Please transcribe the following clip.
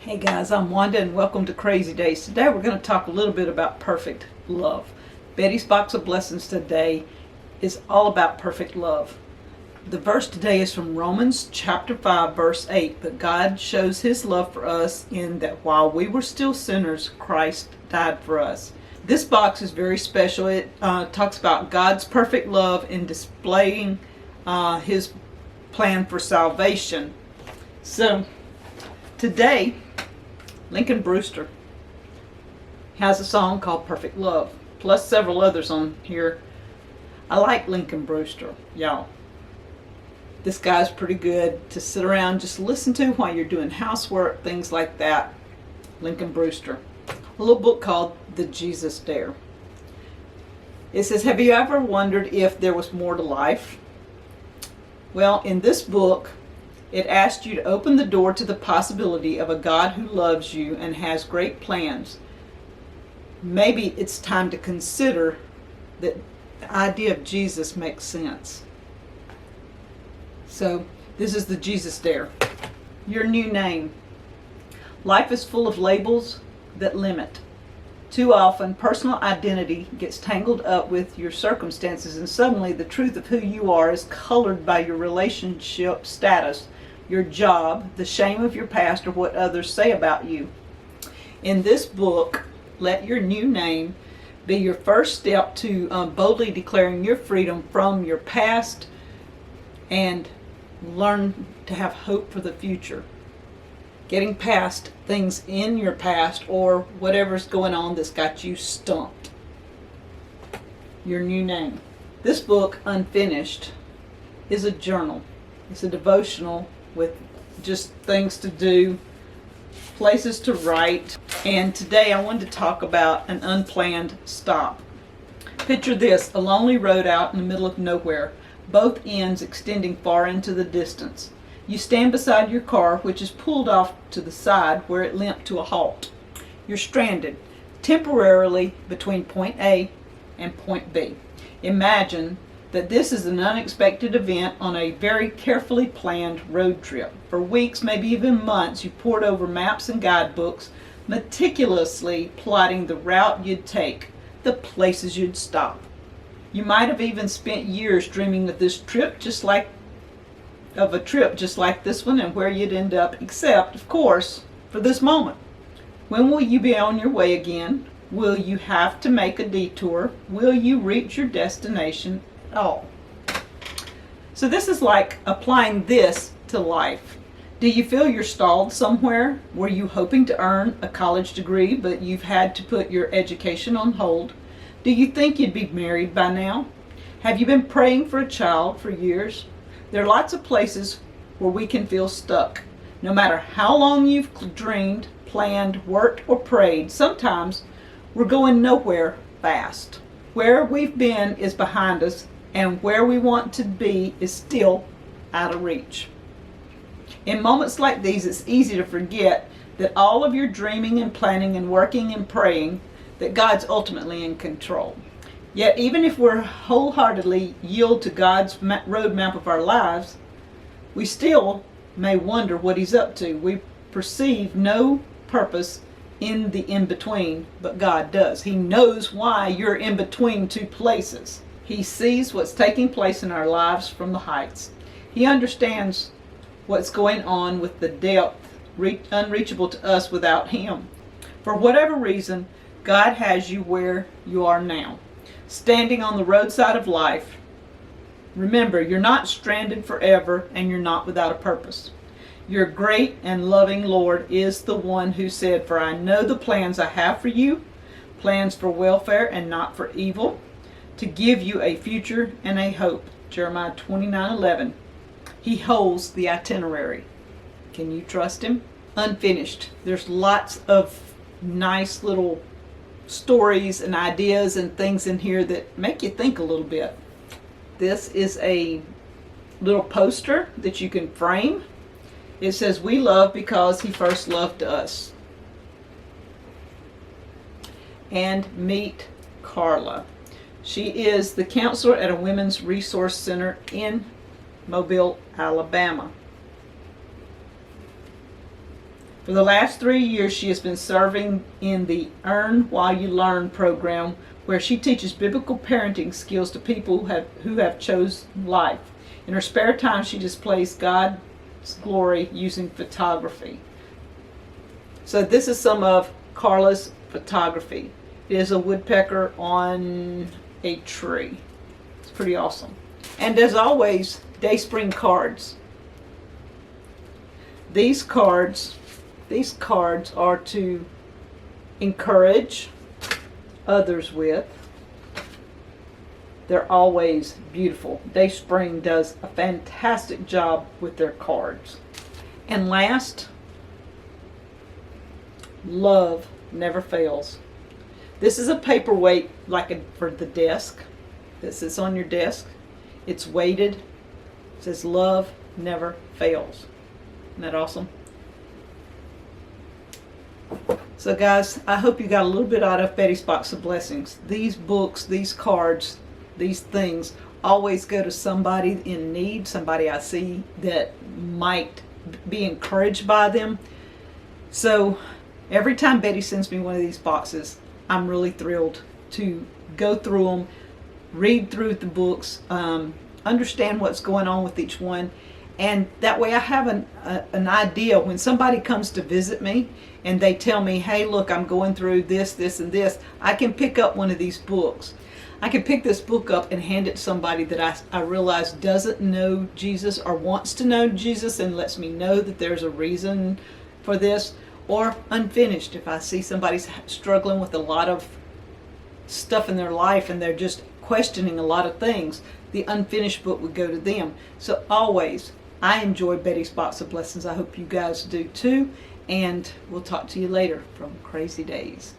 Hey guys, I'm Wanda and welcome to Crazy Days. Today we're going to talk a little bit about perfect love. Betty's Box of Blessings today is all about perfect love. The verse today is from Romans chapter 5 verse 8. But God shows his love for us in that while we were still sinners, Christ died for us. This box is very special. It talks about God's perfect love in displaying his plan for salvation. So today, Lincoln Brewster has a song called Perfect Love, plus several others on here. I like Lincoln Brewster, y'all. This guy's pretty good to sit around, just listen to while you're doing housework, things like that. Lincoln Brewster. A little book called The Jesus Dare. It says, have you ever wondered if there was more to life? Well, in this book, it asked you to open the door to the possibility of a God who loves you and has great plans. Maybe it's time to consider that the idea of Jesus makes sense. So, this is the Jesus Dare. Your new name. Life is full of labels that limit. Too often, personal identity gets tangled up with your circumstances, and suddenly the truth of who you are is colored by your relationship status, your job, the shame of your past, or what others say about you. In this book, let your new name be your first step to boldly declaring your freedom from your past and learn to have hope for the future. Getting past things in your past or whatever's going on that's got you stumped. Your new name. This book, Unfinished, is a journal. It's a devotional with just things to do, places to write. And today I wanted to talk about an unplanned stop. Picture this, a lonely road out in the middle of nowhere, both ends extending far into the distance. You stand beside your car, which is pulled off to the side where it limped to a halt. You're stranded temporarily between point A and point B. Imagine that this is an unexpected event on a very carefully planned road trip. For weeks, maybe even months, you pored over maps and guidebooks, meticulously plotting the route you'd take, the places you'd stop. You might have even spent years dreaming of this trip, just like this one, and where you'd end up, except, of course, for this moment. When will you be on your way again? Will you have to make a detour? Will you reach your destination at all? So this is like applying this to life. Do you feel you're stalled somewhere? Were you hoping to earn a college degree, but you've had to put your education on hold? Do you think you'd be married by now? Have you been praying for a child for years? There are lots of places where we can feel stuck. No matter how long you've dreamed, planned, worked, or prayed, sometimes we're going nowhere fast. Where we've been is behind us, and where we want to be is still out of reach. In moments like these, it's easy to forget that all of your dreaming and planning and working and praying, that God's ultimately in control. Yet even if we're wholeheartedly yield to God's roadmap of our lives, we still may wonder what he's up to. We perceive no purpose in the in-between, but God does. He knows why you're in between two places. He sees what's taking place in our lives from the heights. He understands what's going on with the depth unreachable to us without him. For whatever reason, God has you where you are now, standing on the roadside of life. Remember, you're not stranded forever, and you're not without a purpose. Your great and loving Lord is the one who said, "For I know the plans I have for you, plans for welfare and not for evil, to give you a future and a hope." Jeremiah 29:11. He holds the itinerary. Can you trust him? Unfinished. There's lots of nice little stories and ideas and things in here that make you think a little bit. This is a little poster that you can frame. It says, "We love because he first loved us." And meet Carla. She is the counselor at a women's resource center in Mobile, Alabama. For the last 3 years, she has been serving in the Earn While You Learn program, where she teaches biblical parenting skills to people who have chosen life. In her spare time, she displays God's glory using photography. So this is some of Carla's photography. It is a woodpecker on a tree. It's pretty awesome. And as always, Dayspring cards. These cards are to encourage others with. They're always beautiful. Dayspring does a fantastic job with their cards. And last, love never fails. This is a paperweight for the desk that sits on your desk. It's weighted. It says love never fails. Isn't that awesome? So guys, I hope you got a little bit out of Betty's Box of Blessings. These books, these cards, these things always go to somebody in need, somebody I see that might be encouraged by them. So every time Betty sends me one of these boxes, I'm really thrilled to go through them, read through the books, understand what's going on with each one. And that way I have an idea when somebody comes to visit me and they tell me, hey, look, I'm going through this, this, and this. I can pick up one of these books. I can pick this book up and hand it to somebody that I realize doesn't know Jesus or wants to know Jesus and lets me know that there's a reason for this. Or unfinished, if I see somebody's struggling with a lot of stuff in their life and they're just questioning a lot of things, the unfinished book would go to them. So always, I enjoy Betty's Box of Blessings. I hope you guys do too. And we'll talk to you later from Crazy Days.